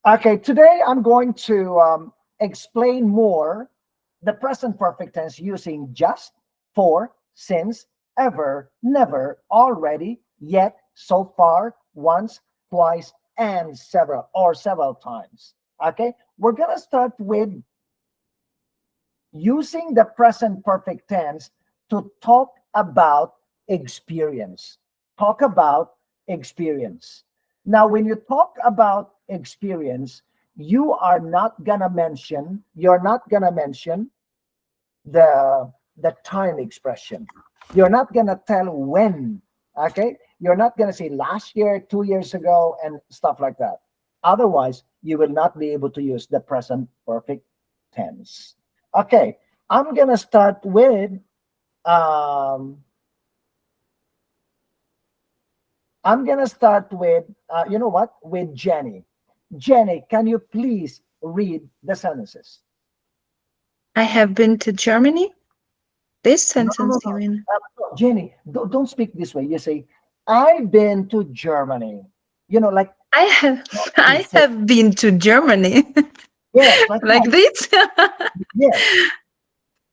Okay, today I'm going to explain more the present perfect tense using just, for, since, ever, never, already, yet, so far, once, twice, and several times. Okay, we're gonna start with using the present perfect tense to talk about experience. Talk about experience. Now, when you talk about experience, you're not gonna mention the time expression. You're not gonna tell when, okay? You're not gonna say last year, 2 years ago, and stuff like that. Otherwise, you will not be able to use the present perfect tense. Okay, I'm gonna start with um, you know what? With Jenny. Jenny, can you please read the sentences? I have been to Germany. This No, no, no, sentence, you no. mean? No, Jenny, don't speak this way. You say, I've been to Germany. You know, like, I have you I say, have been to Germany. yes, like Like that. this. Yes,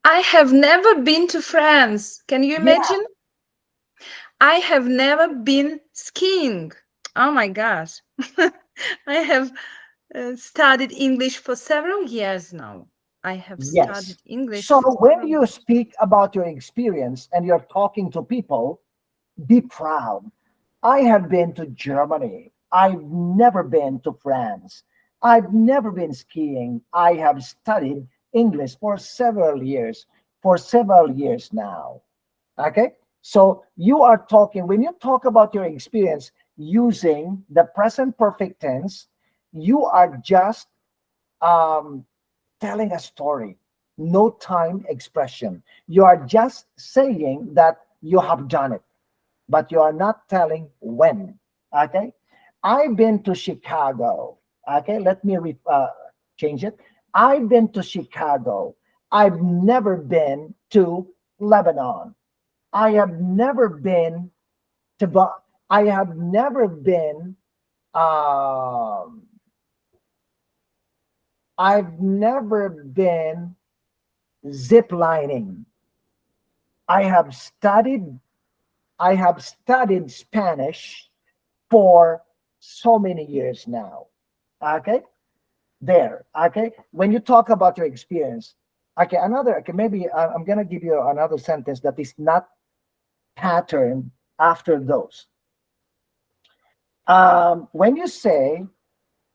I have never been to France. Can you yeah, imagine? I have never been skiing. Oh my gosh. I have studied English for several years now. I have yes. studied English So for when several you years. speak about your experience and you're talking to people, be proud. I have been to Germany. I've never been to France. I've never been skiing. I have studied English for several years now. Okay? So you are talking, when you talk about your experience using the present perfect tense, you are just um, telling a story, no time expression. You are just saying that you have done it, but you are not telling when. Okay, I've been to Chicago. Okay, let me change it. I've been to Chicago. I've never been to Lebanon. I have never been to I have never been um I've never been zip lining. I have studied I have studied Spanish for so many years now. Okay? There. Okay? When you talk about your experience, okay, maybe I'm going to give you another sentence that is not patterned after those. When you say,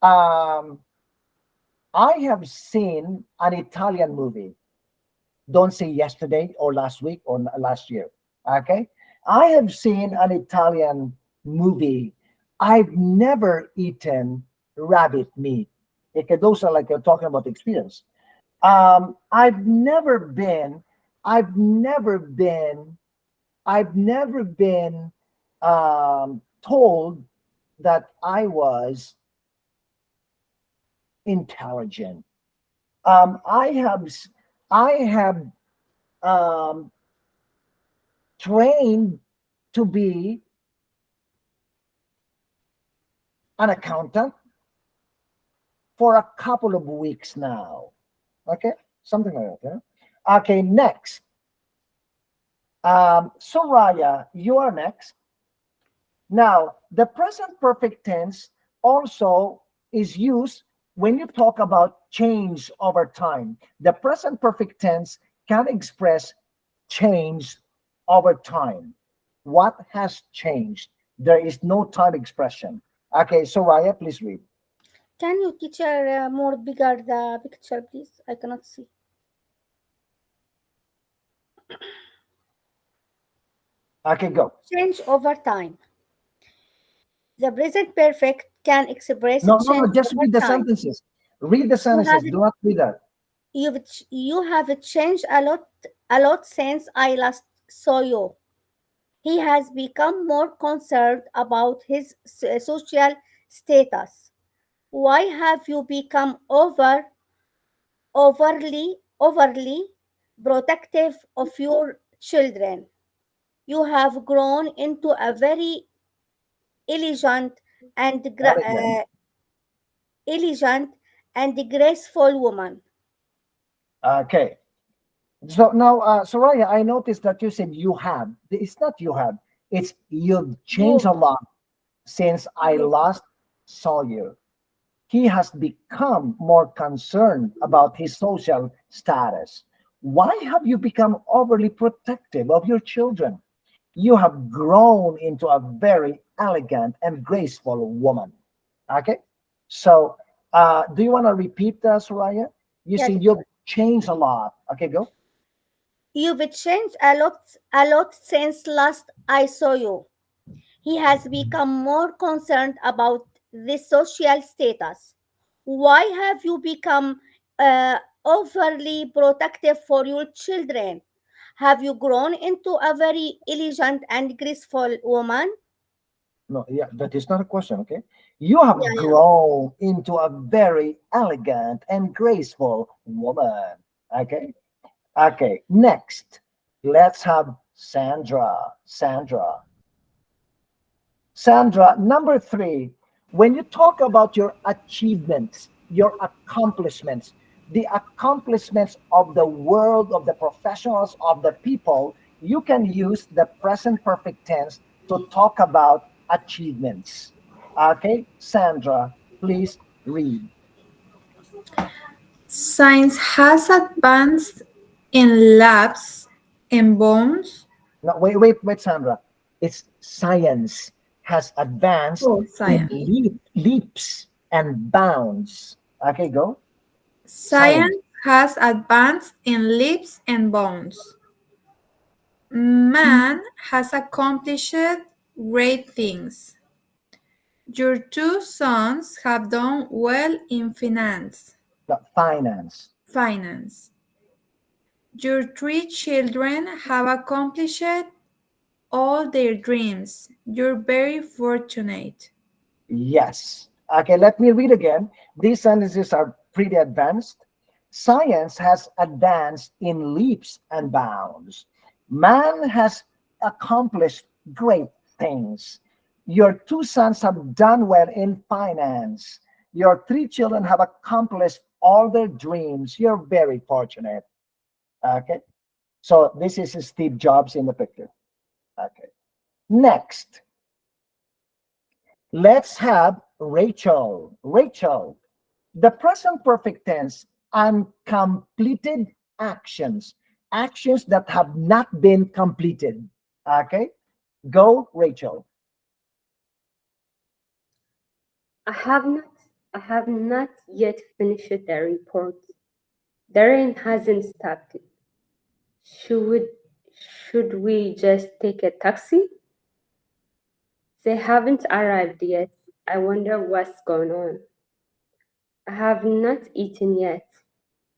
um, I have seen an Italian movie, don't say yesterday or last week or last year. Okay? I have seen an Italian movie. I've never eaten rabbit meat. Okay, those are like you're talking about experience. I've never been, I've never been, I've never been told that I was intelligent. Um, I have, s- I have um, trained to be an accountant for a couple of weeks now. Okay, something like that. Yeah? Okay, next. Soraya, you are next. Now, the present perfect tense also is used when you talk about change over time. The present perfect tense can express change over time. What has changed? There is no time expression. Okay, Soraya, please read. Can you teacher more bigger the picture, please? I cannot see. Okay, go. Change over time. The present perfect can express No, no, change no, just over read the time. sentences. Read the You sentences. have Do not read that. you have changed a lot since I last saw you. He has become more concerned about his social status. Why have you become overly protective of your children? You have grown into a very elegant and Elegant. elegant, and graceful woman. Okay. So now, Soraya, I noticed that you said you have. It's not you have. It's you've changed You, a lot since I you. last saw you. He has become more concerned about his social status. Why have you become overly protective of your children? You have grown into a very elegant and graceful woman. Okay? So, do you want to repeat that, Soraya? You Yeah, see, you've changed a lot. Okay, go. you've changed a lot since last I saw you. He has become more concerned about the social status. Why have you become overly protective for your children? Have you grown into a very elegant and graceful woman? No, yeah, that is not a question, okay? You have Yeah, grown into a very elegant and graceful woman. Okay? Okay, next, let's have Sandra. Sandra, number three, when you talk about your achievements, your accomplishments, the accomplishments of the world, of the professionals, of the people, you can use the present perfect tense to talk about achievements. Okay, Sandra, please read. Science has advanced in labs and bones. No, wait, Sandra. It's science has advanced Oh, in science. leaps and bounds. Okay, go. Science. Science has advanced in leaps and bounds. Man has accomplished great things. Your two sons have done well in finance. No, finance. Finance. Your three children have accomplished all their dreams. You're very fortunate. Yes. Okay, let me read again. These sentences are pretty advanced. Science has advanced in leaps and bounds. Man has accomplished great things. Your two sons have done well in finance. Your three children have accomplished all their dreams. You're very fortunate. Okay. So this is Steve Jobs in the picture. Okay. Next, let's have Rachel. Rachel, the present perfect tense, uncompleted actions, actions that have not been completed. Okay, go, Rachel. I have not I have not yet finished the report. The rain hasn't stopped. Should should we just take a taxi? They haven't arrived yet. I wonder what's going on. I have not eaten yet.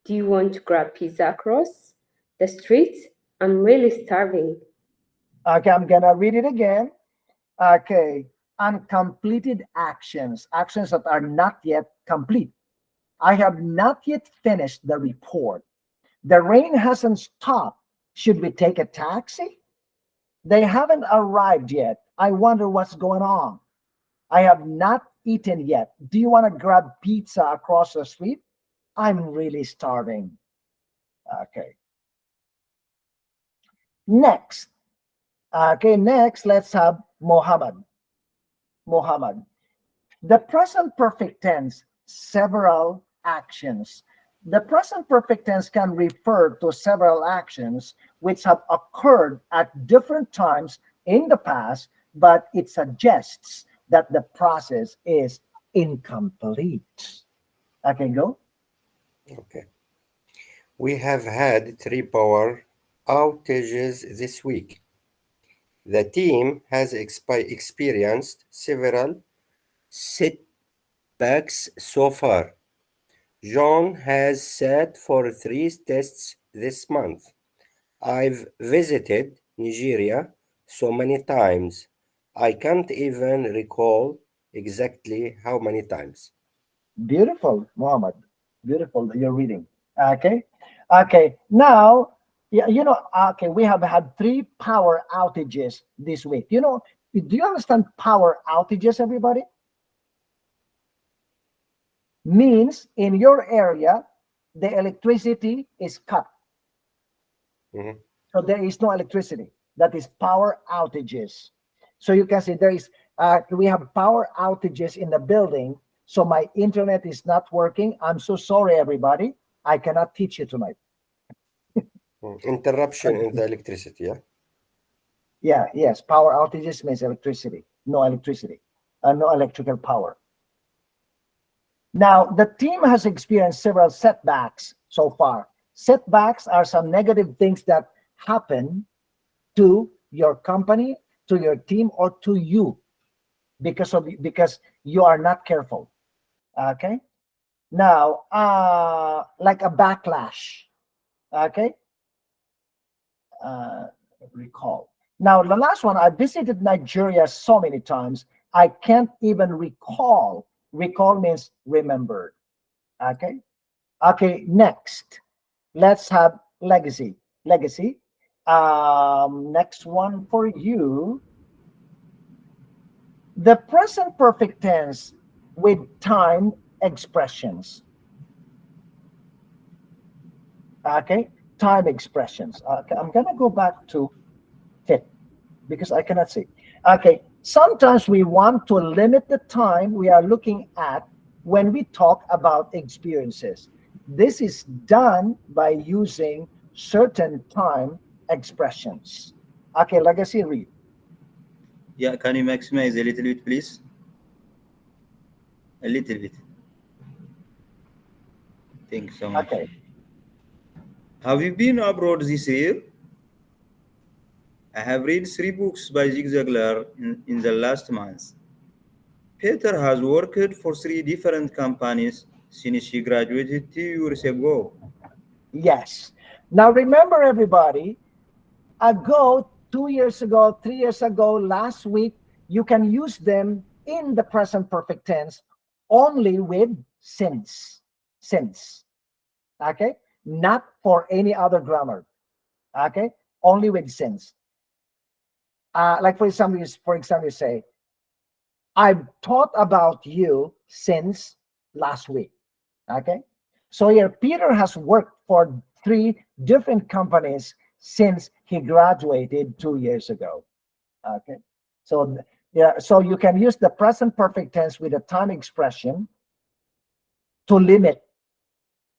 Do you want to grab pizza across the street? I'm really starving. Okay, I'm gonna read it again. Okay, uncompleted actions, actions that are not yet complete. I have not yet finished the report. The rain hasn't stopped. Should we take a taxi? They haven't arrived yet. I wonder what's going on. I have not eaten yet. Do you want to grab pizza across the street? I'm really starving. Okay. Next. Okay, next, let's have Mohammed. Mohammed. The present perfect tense, several actions. The present perfect tense can refer to several actions which have occurred at different times in the past, but it suggests that the process is incomplete. I can go. Okay. We have had 3 power outages this week. The team has experienced several setbacks so far. John has sat for 3 tests this month. I've visited Nigeria so many times. I can't even recall exactly how many times. Beautiful, Mohammed. Beautiful that you're reading. Okay. Okay. Now, yeah, okay, we have had 3 power outages this week. Do you understand power outages, everybody? means in your area, the electricity is cut. Mhm. So there is no electricity. That is power outages. So you can see we have power outages in the building. So my internet is not working. I'm so sorry, everybody. I cannot teach you tonight. Interruption in the electricity, yeah? Yeah, yes. Power outages means electricity. No electricity. No electrical power. Now, the team has experienced several setbacks so far. Setbacks are some negative things that happen to your company, to your team, or to you because you are not careful. Okay. Now, like a backlash. Okay. Uh, recall. Now, the last one, I visited Nigeria so many times, I can't even recall. Recall means remembered. Okay. Okay. Next, let's have legacy. Legacy. Next one for you. The present perfect tense with time expressions. Okay, time expressions. Okay, I'm gonna go back to fit because I cannot see. Okay, sometimes we want to limit the time we are looking at when we talk about experiences. This is done by using certain time expressions. Okay, legacy read. Yeah, can you maximize a little bit, please? A little bit. Thank you so much. Okay. Have you been abroad this year? I have read 3 books by Zig Ziglar in the last month. Peter has worked for 3 different companies since he graduated 2 years ago. Yes. Now remember, everybody, ago, 2 years ago, 3 years ago, last week, you can use them in the present perfect tense only with since. Since. Okay? Not for any other grammar. Okay? Only with since. Like for example, you say, I've thought about you since last week. Okay? So here, Peter has worked for 3 different companies since he graduated 2 years ago. Okay. So yeah, so you can use the present perfect tense with a time expression to limit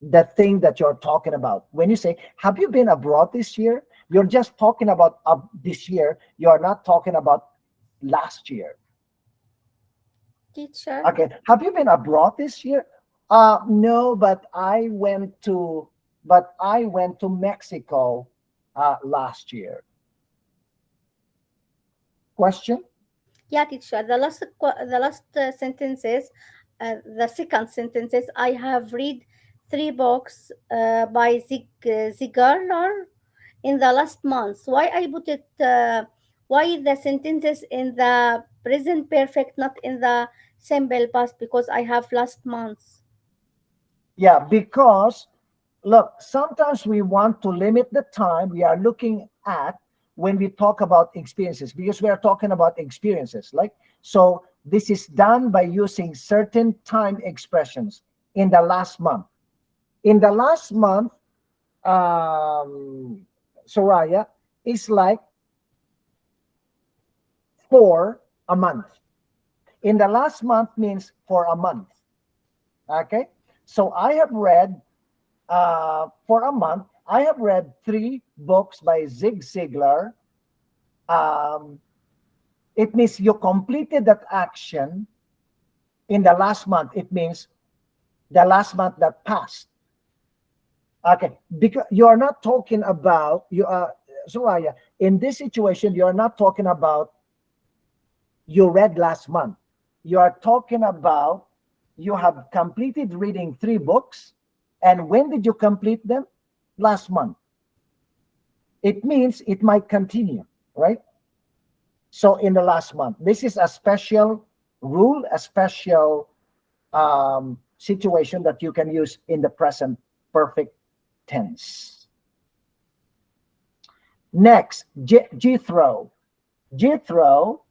the thing that you're talking about. When you say, have you been abroad this year? You're just talking about this year. You're not talking about last year. Teacher. Okay. Have you been abroad this year? No, but I went to Mexico last year. Question? Yeah, teacher. The last sentences, the second sentences. I have read 3 books by Ziglar in the last month. Why I put it? Why the sentences in the present perfect, not in the simple past? Because I have last month. Yeah, because look, sometimes we want to limit the time we are looking at when we talk about experiences because we are talking about experiences. Like, so this is done by using certain time expressions in the last month. In the last month, Soraya, is like for a month. In the last month means for a month. Okay. So I have read for a month, I have read 3 books by Zig Ziglar. Um, it means you completed that action in the last month. It means the last month that passed. Okay, because you are not talking about you are Soraya. In this situation, you are not talking about you read last month. You are talking about you have completed reading 3 books, and when did you complete them? Last month. It means it might continue, right? So in the last month, this is a special rule, a special situation that you can use in the present perfect tense. Next, Jethro. Jethro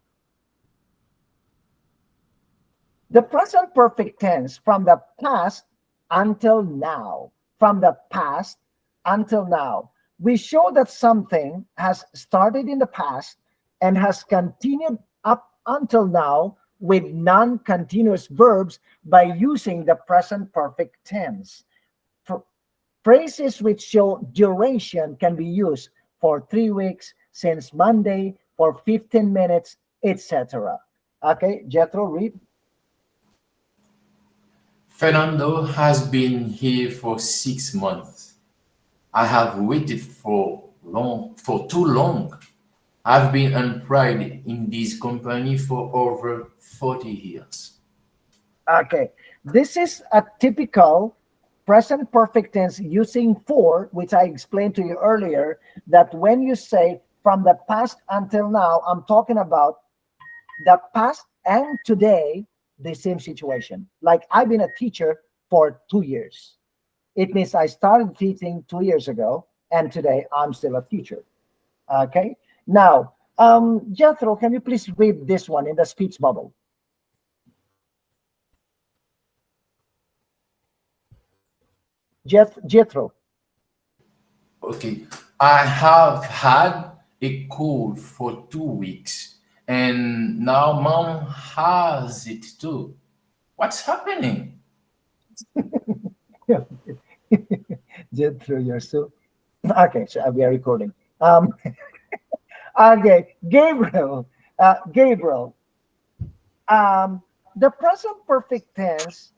The present perfect tense from the past until now. From the past until now. We show that something has started in the past and has continued up until now with non-continuous verbs by using the present perfect tense. Phrases which show duration can be used for 3 weeks, since Monday, for 15 minutes, etc. Okay, Jethro, read. Fernando has been here for 6 months. I have waited for too long. I've been employed in this company for over 40 years. Okay, this is a typical present perfect tense using for, which I explained to you earlier, that when you say from the past until now, I'm talking about the past and today, the same situation. Like I've been a teacher for 2 years. It means I started teaching 2 years ago, and today I'm still a teacher. Okay. Now, Jethro, can you please read this one in the speech bubble? Jethro. Okay, I have had a cold for 2 weeks, and now mom has it too. What's happening? Jethro, you're so okay. So we are recording. Okay, Gabriel. Gabriel. The present perfect tense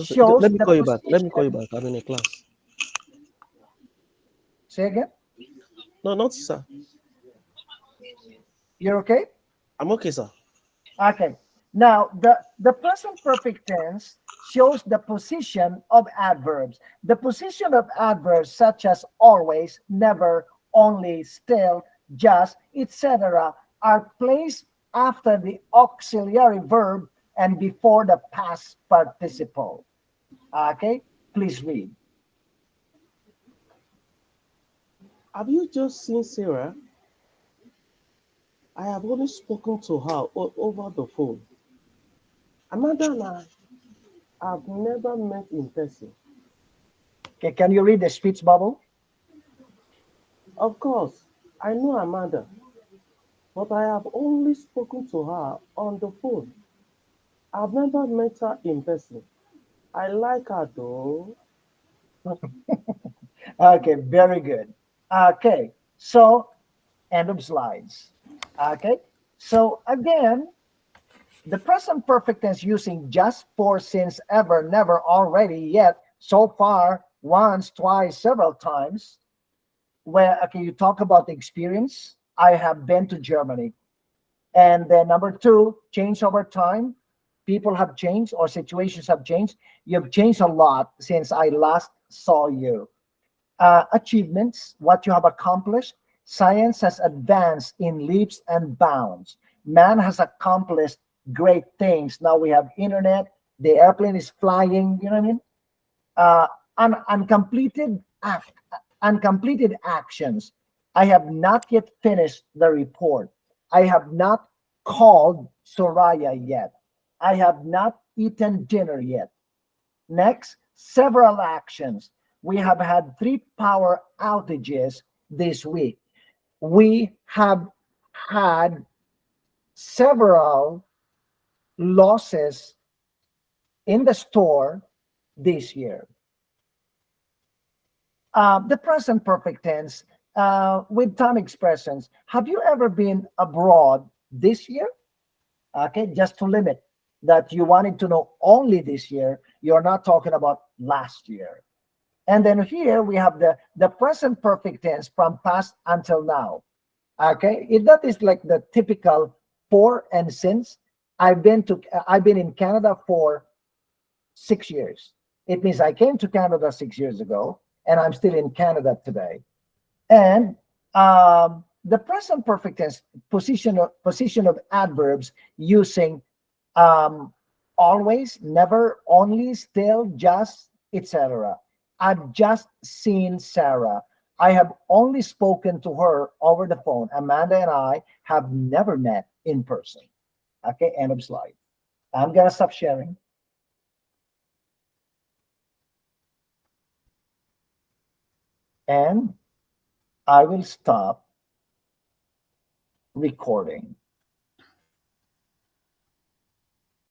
shows Let me the call you back. Let me call you position. back. I'm in a class. Say again. No, not sir. You're okay? I'm okay, sir. Okay. Now, the present perfect tense shows the position of adverbs. The position of adverbs such as always, never, only, still, just, etc. are placed after the auxiliary verb and before the past participle. Okay? Please read. Have you just seen Sarah? I have only spoken to her over the phone. Amanda and I have never met in person. Okay, can you read the speech bubble? Of course, I know Amanda, but I have only spoken to her on the phone. I've never met her in person. I like her though. Okay, very good. Okay, so end of slides. Okay, so again, the present perfect tense using just, for, since, ever, never, already, yet, so far, once, twice, several times. Where, okay, you talk about the experience. I have been to Germany. And then number two, change over time. People have changed or situations have changed. You've changed a lot since I last saw you. Achievements, what you have accomplished. Science has advanced in leaps and bounds. Man has accomplished great things. Now we have internet. The airplane is flying. You know what I mean? Uh, uncompleted actions. I have not yet finished the report. I have not called Soraya yet. I have not eaten dinner yet. Next, several actions. We have had 3 power outages this week. We have had several losses in the store this year. The present perfect tense with time expressions. Have you ever been abroad this year? Okay, just to limit that you wanted to know only this year. You're not talking about last year. And then here we have the present perfect tense from past until now. Okay, that is like the typical for and since. I've been in Canada for 6 years. It means I came to Canada 6 years ago, and I'm still in Canada today. And the present perfect tense position of adverbs using always, never, only, still, just, etc. I've just seen Sarah. I have only spoken to her over the phone. Amanda and I have never met in person. Okay, end of slide. I'm gonna stop sharing. And I will stop recording.